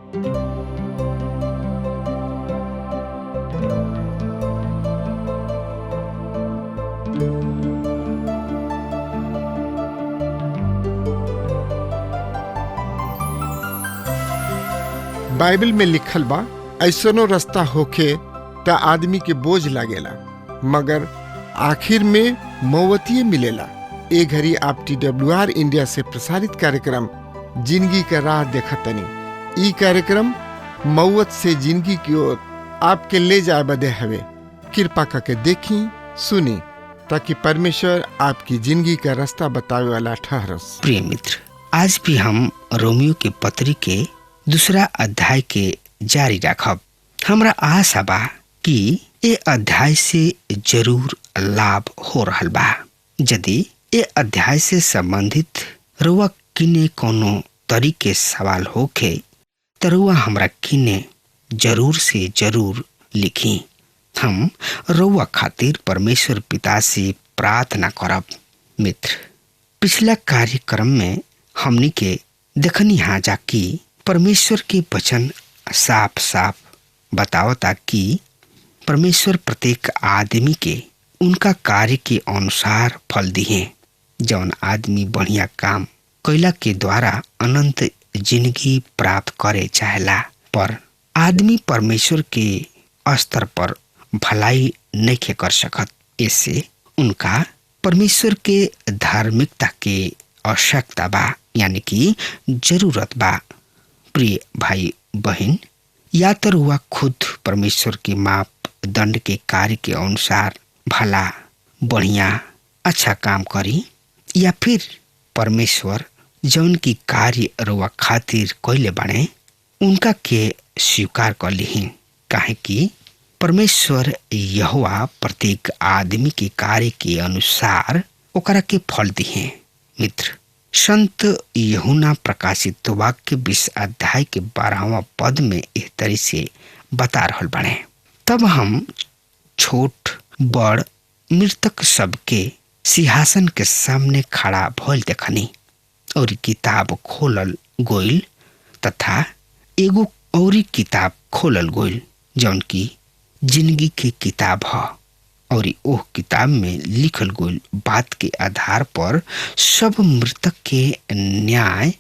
Bible में लिखल बा, ऐसनो रास्ता होखे त आदमी के बोझ लागेला, मगर आखिर में मौवतिये मिलेला। ए घड़ी आप TWR इंडिया से प्रसारित कार्यक्रम जिंदगी का राह देखतनी। ई कार्यक्रम मौत से जिंदगी की ओर आपके ले जाए बदे हवे। कृपा करके देखी सुनी, ताकि परमेश्वर आपकी जिंदगी का रास्ता बतावे वाला ठहरस। प्रिय मित्र, आज भी हम रोमियो के पत्री के दूसरा अध्याय के जारी रखब। हमरा आशा बा कि ये अध्याय से जरूर लाभ हो रहल बा। यदि ये अध्याय से संबंधित रउआ किने कोनो तरीके सवाल होखे त रउआ हमरा किने जरूर से जरूर लिखी। हम रउआ खातिर परमेश्वर पिता से प्रार्थना करब। मित्र, पिछला कार्यक्रम में हमनी के देखनी हाजा कि परमेश्वर के वचन साफ साफ बतावता कि परमेश्वर प्रत्येक आदमी के उनका कार्य के अनुसार फल दिए। जौन आदमी बढ़िया काम कैला के द्वारा अनंत जिंदगी प्राप्त करे चाहेला, पर आदमी परमेश्वर के स्तर पर भलाई नहीं कर सकत। इससे उनका परमेश्वर के धार्मिकता के आवश्यकता बा, यानी कि जरूरत बा। प्रिय भाई बहन, या तो हुआ खुद परमेश्वर के मापदंड के कार्य के अनुसार भला बढ़िया अच्छा काम करी, या फिर परमेश्वर जौन की कार्य रुआ खातिर कैले बने उनका के स्वीकार कर लिहिन। काहे कि परमेश्वर यहोवा प्रत्येक आदमी के कार्य के अनुसार ओकरा के फल दिहे। मित्र, संत यूहन्ना प्रकाशित वाक्य 20 अध्याय के 12वां पद में इस तरह से बता रहल बने, तब हम छोट बड़ मृतक सबके सिंहासन के सामने खड़ा भइल देखनी, और किताब खोलल गोइल, तथा एगो औरी किताब खोलल गोइल जौन की जिंदगी की किताब है। और ओह किताब में लिखल गोइल बात के आधार पर सब मृतक के न्याय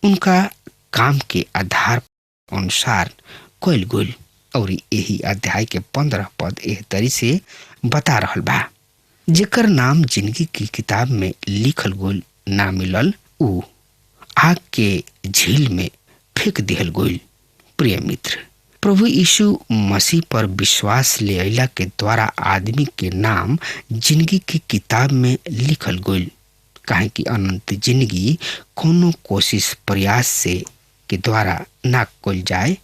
उनका काम के आधार अनुसार कैल गोइल। और यही अध्याय के 15 पद एह तरी से बता रहल बा, जेकर नाम जिंदगी की किताब में लिखल गोइल ना मिलल, ऊ आग के झील में फेंक दिहल गोइल। प्रिय मित्र, प्रभु यीशु मसीह पर विश्वास ले अइला के द्वारा आदमी के नाम जिंदगी की किताब में लिखल गोइल। काहे कि अनंत जिंदगी कोनो कोशिश प्रयास से के द्वारा ना कइल जाए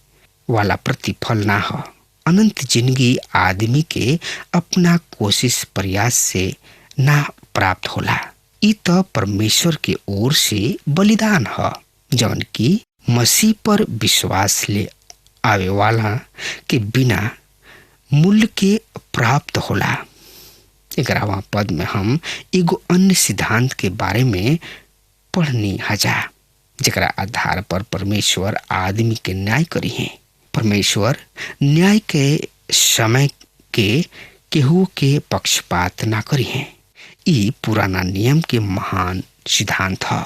वाला प्रतिफल ना हो। अनंत जिंदगी आदमी के अपना कोशिश प्रयास से ना प्राप्त होला। ई तो परमेश्वर के ओर से बलिदान है, जौन की मसीह पर विश्वास ले आवे वाला के बिना मूल्य के प्राप्त होला। 11वां पद में हम एगो अन्य सिद्धांत के बारे में पढ़नी हजा, जेकरा आधार पर परमेश्वर आदमी के न्याय करी है। परमेश्वर न्याय के समय के केहू के पक्षपात ना करी है। ई पुराना नियम के महान सिद्धांत है,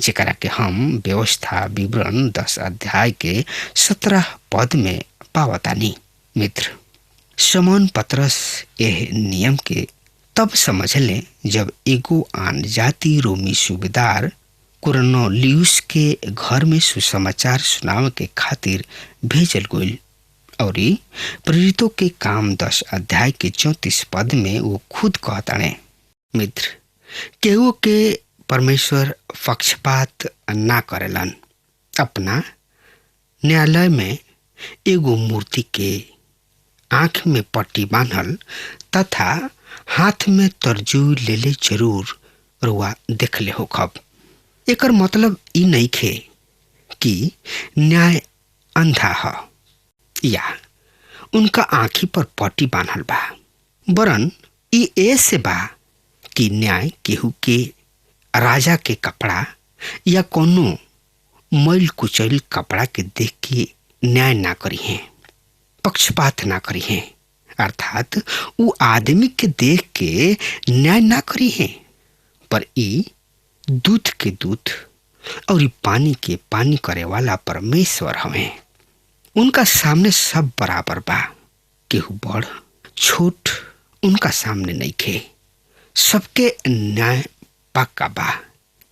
जेकरा के हम व्यवस्था विवरण 10 अध्याय के 17 पद में पावतानी। मित्र, शमौन पतरस यह नियम के तब समझ ले जब एगो आन जाति रोमी सूबेदार कुरनेलियुस के घर में सुसमाचार सुनावे के खातिर भेजल गइल। और प्रेरितों के काम 10 अध्याय के 34 पद में वो खुद कहताने, मित्र, केहू के परमेश्वर पक्षपात ना करेलन। अपना न्यायालय में एगो मूर्ति के आंख में पट्टी बांधल तथा हाथ में तरजू लेले जरूर रुआ देखले होखब। एकर मतलब ई नहीं खे कि न्याय अंधा है या उनका आंखी पर पट्टी बांधल बा, वरन ई ऐसे बा कि न्याय केहू के राजा के कपड़ा या कोनो मैल कुचैल कपड़ा के देख के न्याय ना करी हैं, पक्षपात ना करी हैं, अर्थात वो आदमी के देख के न्याय ना करी हैं, पर ई दूध के दूध और ई पानी के पानी करे वाला परमेश्वर हवे। उनका सामने सब बराबर बा, केहू बड़ छोट उनका सामने नहीं खे। सबके न्याय पक्का बा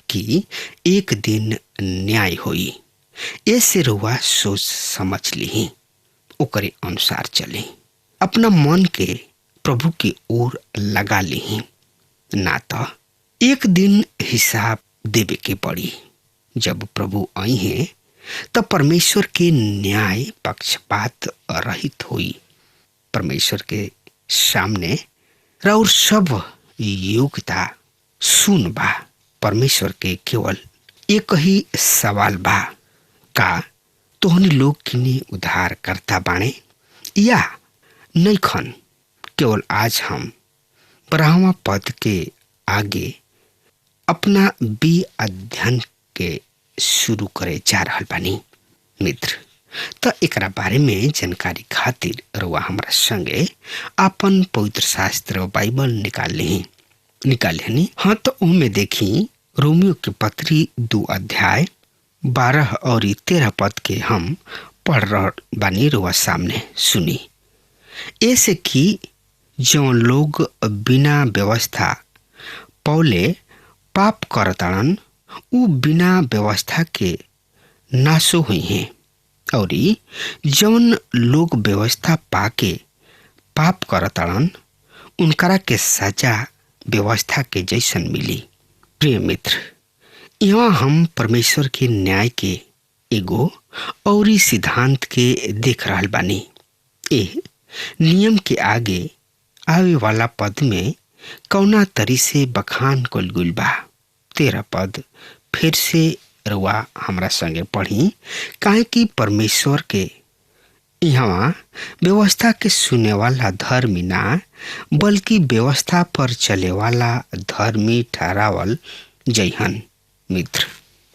कि एक दिन न्याय होई। ऐसे रुआ सोच समझ ली, ओकरे अनुसार चली, अपना मन के प्रभु की ओर लगा ली, ना तो एक दिन हिसाब देवे के पड़ी। जब प्रभु आई हैं तब परमेश्वर के न्याय पक्षपात रहित हुई। परमेश्वर के सामने और सब योग्यता सुन बा। परमेश्वर के केवल एक ही सवाल बा, का तोहनी लोग किने उद्धार करता बाणे या नहीं खन। केवल आज हम 12वां पद के आगे अपना बी अध्ययन के शुरू करे जा रहल बानी। मित्र, तो एकरा बारे में जानकारी खातिर रुआ हमरा संगे अपन पवित्र शास्त्र बाइबल निकाले। हाँ, तो उनमें देखी रोमियो के पत्री 2 अध्याय 12 और 13 पद के हम पढ़ रहे बानी। रुआ सामने सुनी। ऐसे कि जो लोग बिना व्यवस्था पौले पाप करताड़न, उ बिना व्यवस्था के नाशो हुई हैं, और जौन लोग व्यवस्था पाके पाप करताड़न उनकरा के सजा व्यवस्था के जैसन मिली। प्रिय मित्र, यहाँ हम परमेश्वर के न्याय के एगो और सिद्धांत के देख रहल बानी। ए नियम के आगे आवे वाला पद में कौना तरी से बखान कल गुल बा। 13 पद फिर से रुआ हमरा संगे पढ़ी, काहे कि परमेश्वर के यहाँ व्यवस्था के सुने वाला धर्मी ना, बल्कि व्यवस्था पर चले वाला धर्मी ठहरावल जइहन। मित्र,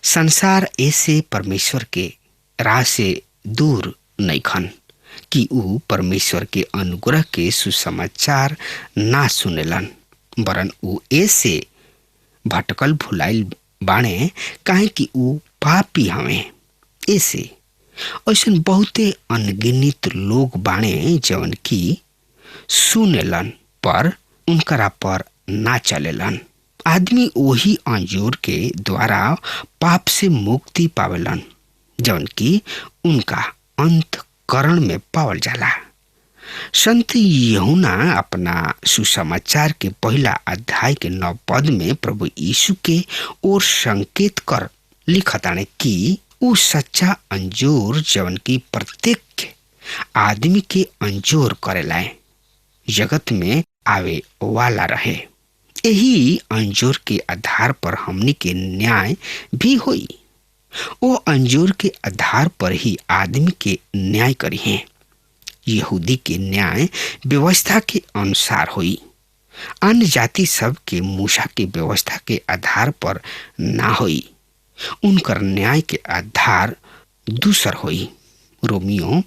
संसार ऐसे परमेश्वर के राह से दूर नहीं खन कि ऊ परमेश्वर के अनुग्रह के सुसमाचार ना सुनेलन, वरन ऊ ऐसे भटकल भुलाइल बाणे काहे कि ऊ पापी हवे। ऐसे ऐसन बहुते अनगिनित लोग बाणे जवन की सुनेलन पर उनकरा पर ना चलेलन। आदमी वही अंजूर के द्वारा पाप से मुक्ति पावेलन जवन की उनका अंतकरण में पावल जाला। संत यूहन्ना अपना सुसमाचार के पहला अध्याय के 9 पद में प्रभु यीशु के ओर संकेत कर लिखताने कि ऊ सच्चा अंजूर जवन की प्रत्येक आदमी के अंजूर करेला जगत में आवे वाला रहे। यही अंजूर के आधार पर हमनी के न्याय भी हुई। वो अंजूर के आधार पर ही आदमी के न्याय करी हैं। यहूदी के न्याय व्यवस्था के अनुसार हुई। अन्य जाति सब के मूसा के व्यवस्था के आधार पर ना हुई। उनकर न्याय के आधार दूसर हुई। रोमियो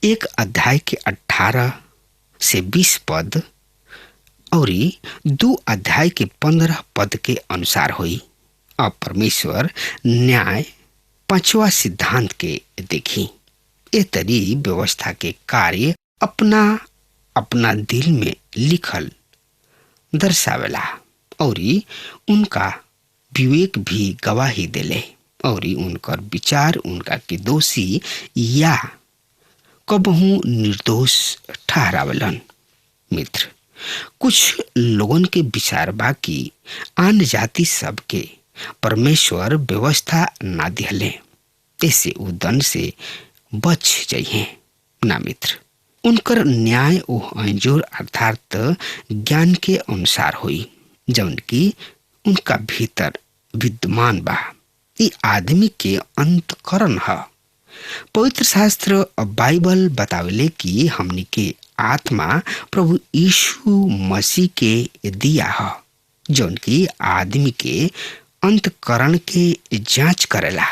1 अध्याय के 18 से 20 पद और 2 अध्याय के 15 पद के अनुसार हुई। अब परमेश्वर न्याय 5वां सिद्धांत के देखी। ए तरी व्यवस्था के कार्य अपना अपना दिल में लिखल दर्शावेला और उनका विवेक भी गवाही देले और उनकर विचार उनका के दोषी या कबहू निर्दोष ठहरावलन। मित्र, कुछ लोगन के विचार बा कि अन्य जाति सब के परमेश्वर व्यवस्था ना दिहले, ऐसे उ दंड से बच जाइए ना। मित्र, उनकर न्याय ओ अंजूर अर्थात ज्ञान के अनुसार हुई जौन की उनका भीतर विद्यमान बा। ये आदमी के अंतकरण है। पवित्र शास्त्र बाइबल बतावेले कि हमनी के आत्मा प्रभु यीशु मसीह के दिया है जौन की आदमी के अंतकरण के जांच करेला।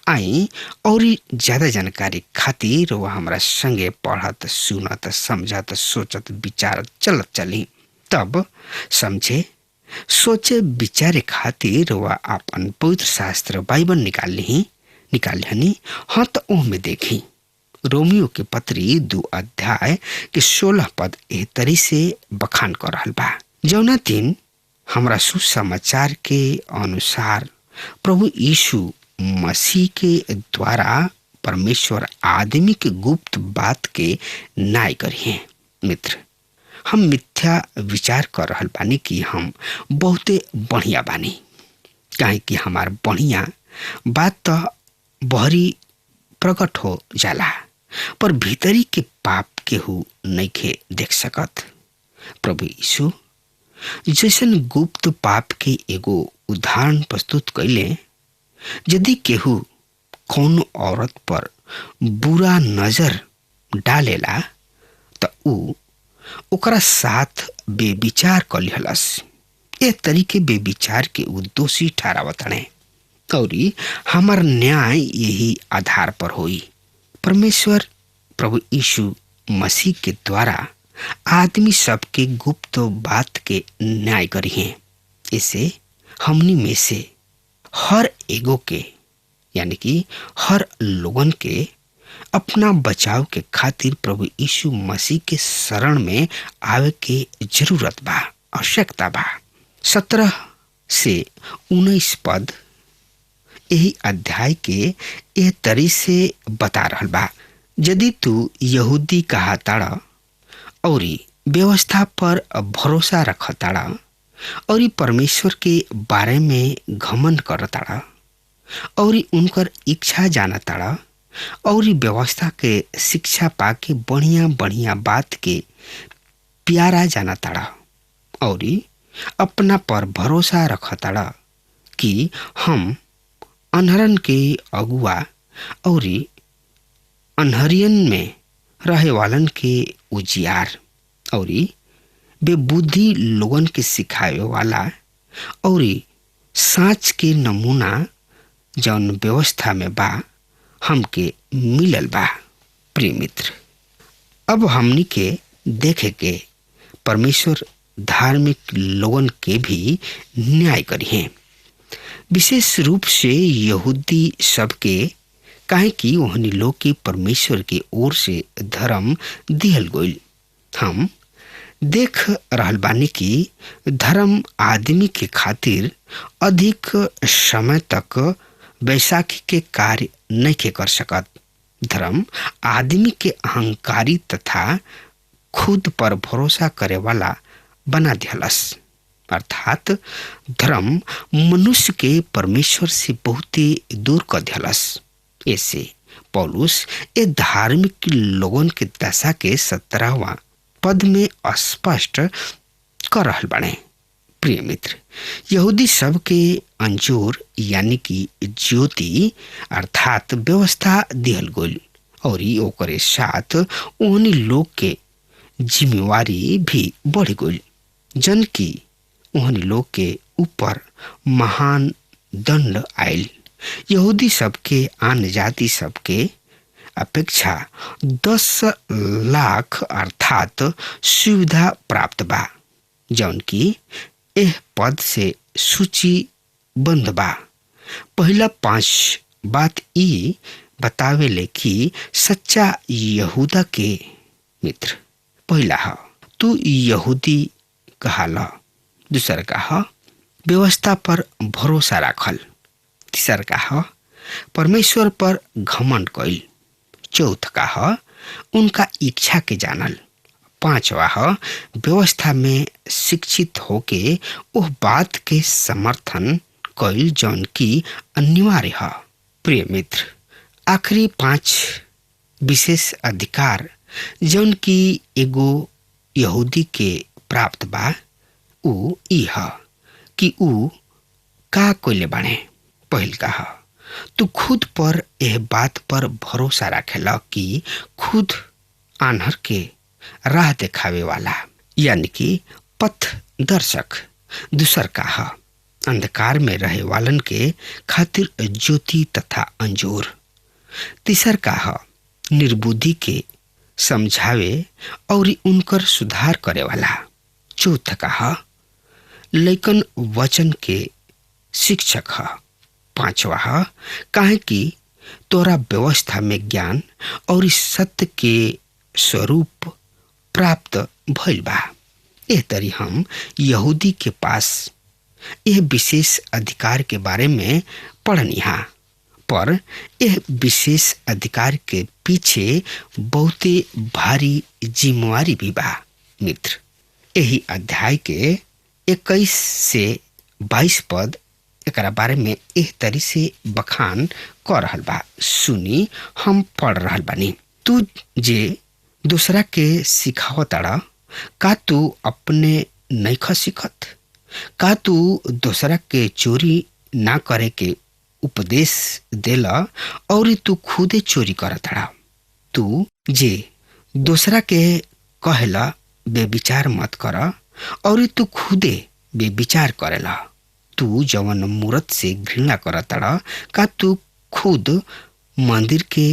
आई और ज्यादा जानकारी खातिर वह हमरा संगे पढ़त, सुनत, समझत, सोचत, विचारत चलत चली। तब समझे, सोचे, विचारे खातिर वह अपन पवित्र शास्त्र बाइबल निकाल हनी। हाँ तो ओह में देखी रोमियो के पत्री 2 अध्याय के 16 पद एह तरी से बखान कर रहल बा। जौना दिन हमरा सुसमाचार के अनुसार प्रभु यीशु मसीह के द्वारा परमेश्वर आदमी के गुप्त बात के न्याय करिए। मित्र, हम मिथ्या विचार कर रहल बानी कि हम बहुते बढ़िया बानी, काहे कि हमार बढ़िया बात तो बहरी प्रकट हो जाला, पर भीतरी के पाप केहू नइखे देख सकत। प्रभु यीशु जैसन गुप्त पाप के एगो उदाहरण प्रस्तुत कैले। यदि केहू कौन औरत पर बुरा नजर डालेला त ऊ ओकरा साथ बेविचार कलिहलस। ए तरीके बेविचार के ऊ दोषी ठहरावतणे और हमार न्याय यही आधार पर होई। परमेश्वर प्रभु यीशु मसीह के द्वारा आदमी सबके गुप्त बात के न्याय करिए। इसे हमनी में से हर एगो के यानी कि हर लोगन के अपना बचाव के खातिर प्रभु यीशु मसीह के शरण में आवे के जरूरत बा, आवश्यकता बा। 17 से 19 पद यही अध्याय के एह तरी से बता रहल बा। यदि तू यहूदी कहताड़ा और व्यवस्था पर भरोसा रखताड़ा और परमेश्वर के बारे में घमंड करताड़ा और उनकर इच्छा जानताड़ा और व्यवस्था के शिक्षा पाके बढ़िया बढ़िया बात के प्यारा जानताड़ा और अपना पर भरोसा रखताड़ा कि हम अनहरन के अगुआ और अनहरियन में रहे वालन के उजियार और बेबुद्धि लोगन के सिखावे वाला और साँच के नमूना जौन व्यवस्था में बा हमके मिलल बा। प्रिय मित्र, अब हमनी के देखे के परमेश्वर धार्मिक लोगन के भी न्याय करिए, विशेष रूप से यहूदी सबके, काहे कि ओहनी लोग के परमेश्वर के ओर से धर्म दिहल गइल। हम देख रहल बानी कि धर्म आदमी के खातिर अधिक समय तक वैसाखी के कार्य नहीं कर सकत। धर्म आदमी के अहंकारी तथा खुद पर भरोसा करे वाला बना दिहलस। अर्थात धर्म मनुष्य के परमेश्वर से बहुत ही दूर कर दिहलस। ऐसे पौलुस ए धार्मिक लोगन के दशा के 17वां पद में स्पष्ट कर रहल बाड़े। प्रिय मित्र, यहूदी सब के अंजूर यानी कि ज्योति अर्थात व्यवस्था दिहल गइल और ओकरे साथ उन्हीं लोग के जिम्मेवारी भी बढ़ गइल, जन की उन्हीं लोग के ऊपर महान दंड आयल। यहूदी सबके अन्य जाति सबके अपेक्षा 10 लाख अर्थात सुविधा प्राप्त बा, जौन की एह पद से सूचीबद्ध बा। पहला 5 बात ई बतावेले कि सच्चा यहूदा के मित्र पहला है तू यहूदी कहाला, दूसरा का व्यवस्था पर भरोसा रखल, तीसरा का परमेश्वर पर घमंड कइल, चौथा का उनका इच्छा के जानल, पांचवा व्यवस्था में शिक्षित होके उस बात के समर्थन कइल जौन की अनिवार्य है। प्रिय मित्र, आखिरी 5 विशेष अधिकार जौन की एगो यहूदी के प्राप्त बा ऊ ई है कि ऊ का कोइले बाणे। पहल का तू खुद पर यह बात पर भरोसा रखेला कि खुद आन्हर के राह दिखावे वाला यानी कि पथ दर्शक। दूसर का अंधकार में रहे वालन के खातिर ज्योति तथा अंजोर। तीसर का ह निर्बुद्धि के समझावे और उनकर सुधार करे वाला। चौथ का ह लेकिन वचन के शिक्षक ह। पांचवा ह काहे कि तोरा व्यवस्था में ज्ञान और सत्य के स्वरूप प्राप्त भइल बा। एह तरी हम यहूदी के पास यह विशेष अधिकार के बारे में पढ़निहा, पर यह विशेष अधिकार के पीछे बहुते भारी जिम्मेवारी भी बा। मित्र, यही अध्याय के 21 से 22 पद एकरा बारे में एह तरी से बखान कर रहल बा। सुनी, हम पढ़ रहल बानी। तू जे दूसरा के सिखावताड़ा, का तू अपने नइख सीखत? का तू दूसरा के चोरी ना करे के उपदेश देला और तू खुदे चोरी करताड़ा? तू जे दूसरा के कहेला बेविचार मत कर और तू खुदे बेविचार करेला। तू जवन मूरत से घृणा करताड़ा, का तू खुद मंदिर के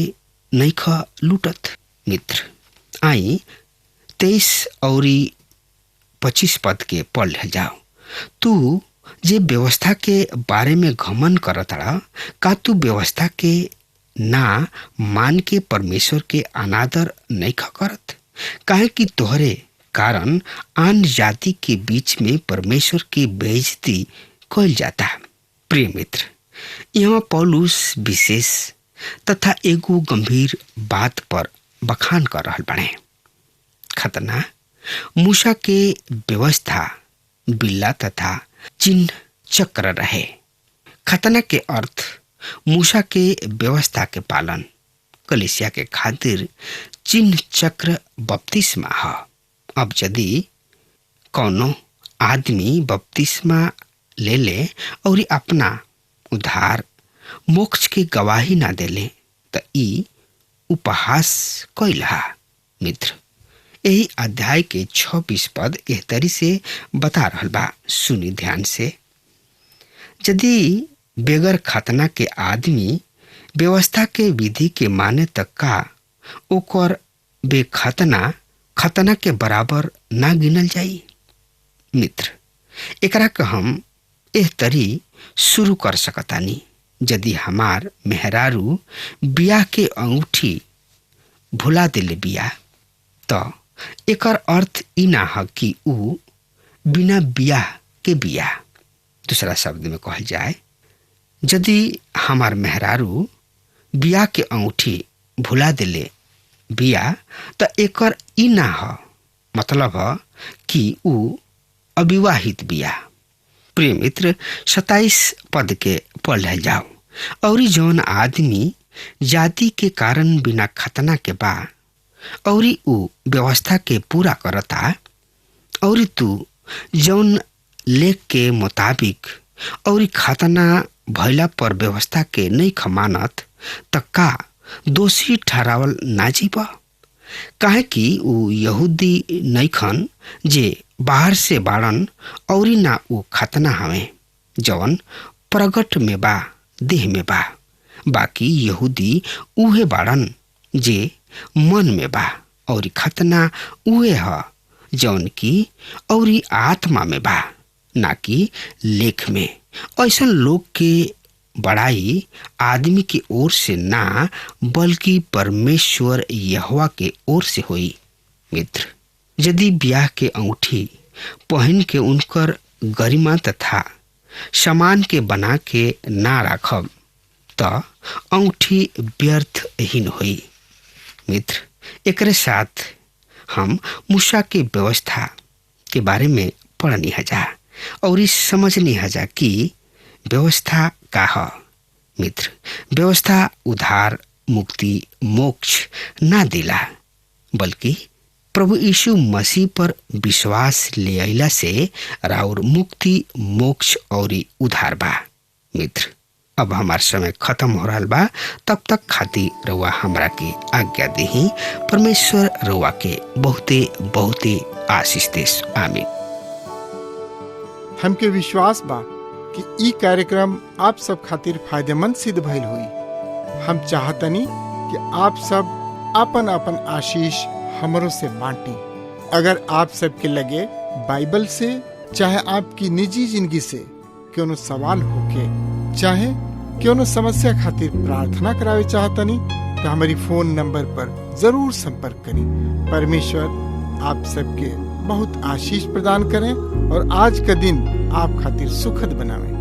नइख लूटत? मित्र, आई 23 और 25 पद के पढ़ ले जाओ। तू जे व्यवस्था के बारे में घमन करताड़ा, का तू व्यवस्था के ना मान के परमेश्वर के अनादर नइख करत? काहे कि तोहरे कारण आन जाति के बीच में परमेश्वर की बेइज्जती कइल जाता। प्रिय मित्र, यहाँ पौलुस विशेष तथा एगो गंभीर बात पर बखान कर रहल बाड़े। खतना मूसा के व्यवस्था बिल्ला तथा चिन्ह चक्र रहे। खतना के अर्थ मूसा के व्यवस्था के पालन, कलीसिया के खातिर चिन्ह चक्र बपतिस्मा ह। अब यदि कौनो आदमी बपतिस्मा ले ले और अपना उद्धार मोक्ष के गवाही ना देले त ई उपहास कइला। मित्र, यही अध्याय के 26 पद एह तरी से बता रहल बा। सुनी ध्यान से। यदि बेगर खतना के आदमी व्यवस्था के विधि के माने तक का ओकर बेखतना खतना के बराबर ना गिनल जाई? मित्र, एकरा के हम एह तरी शुरू कर सकतानी। यदि हमार मेहरारू बियाह के अंगूठी भुला दिले बिया, तो एकर अर्थ ई ना ह कि ऊ बिना बियाह के बिया। दूसरा शब्द में कहल जाए, यदि हमार मेहरारू बियाह के अंगूठी भुला दिले बिया, तो एकर ई ना ह मतलब ह कि ऊ अविवाहित बिया। प्रिय मित्र, 27 पद के पढ़ ले जाओ। और जौन आदमी जाति के कारण बिना खतना के बा और ऊ व्यवस्था के पूरा करता, और तू जौन लेख के मुताबिक और खतना भइला पर व्यवस्था के नहीं खमानत, त का दोषी ठहरावल ना जीबा? काहे कि ऊ यहूदी नइखन जे बाहर से बाड़न और ना ऊ खतना हवे जौन प्रगट में बा, देह में बा। बाकी यहूदी उहे बाड़न जे मन में बा, और खतना उहे ह जौन की और आत्मा में बा, ना कि लेख में। ऐसन लोग के बड़ाई आदमी की ओर से ना बल्कि परमेश्वर यहोवा के ओर से होई। मित्र, यदि ब्याह के अंगूठी पहन के उनकर गरिमा तथा सम्मान के बना के ना राखब, त अंगूठी व्यर्थहीन होई। मित्र, एकरे साथ हम मूसा के व्यवस्था के बारे में पढ़नी हजा और इस समझनी हजा कि व्यवस्था का ह। मित्र, व्यवस्था उद्धार, मुक्ति, मोक्ष ना दिला, बल्कि प्रभु यीशु मसीह पर विश्वास ले आइला से राउर मुक्ति, मोक्ष और उद्धार बा। मित्र, अब हमार समय खत्म हो रहा बा। तब तक खातिर रउआ हमरा के आज्ञा देही। परमेश्वर रउआ के बहुते बहुते आशीष देस। आमीन। हमके विश्वास बा कि ई कार्यक्रम आप सब खातिर फायदेमंद सिद्ध भइल हुई। हम चाहतनी कि आप सब अपन अपन आशीष हमरों से बांटी। अगर आप सबके लगे बाइबल से चाहे आपकी निजी जिंदगी से क्यों सवाल होके चाहे क्यों समस्या खातिर प्रार्थना करावे चाहतनी तो हमारी फोन नंबर पर जरूर संपर्क करें। परमेश्वर आप सबके बहुत आशीष प्रदान करें और आज का दिन आप खातिर सुखद बनावे।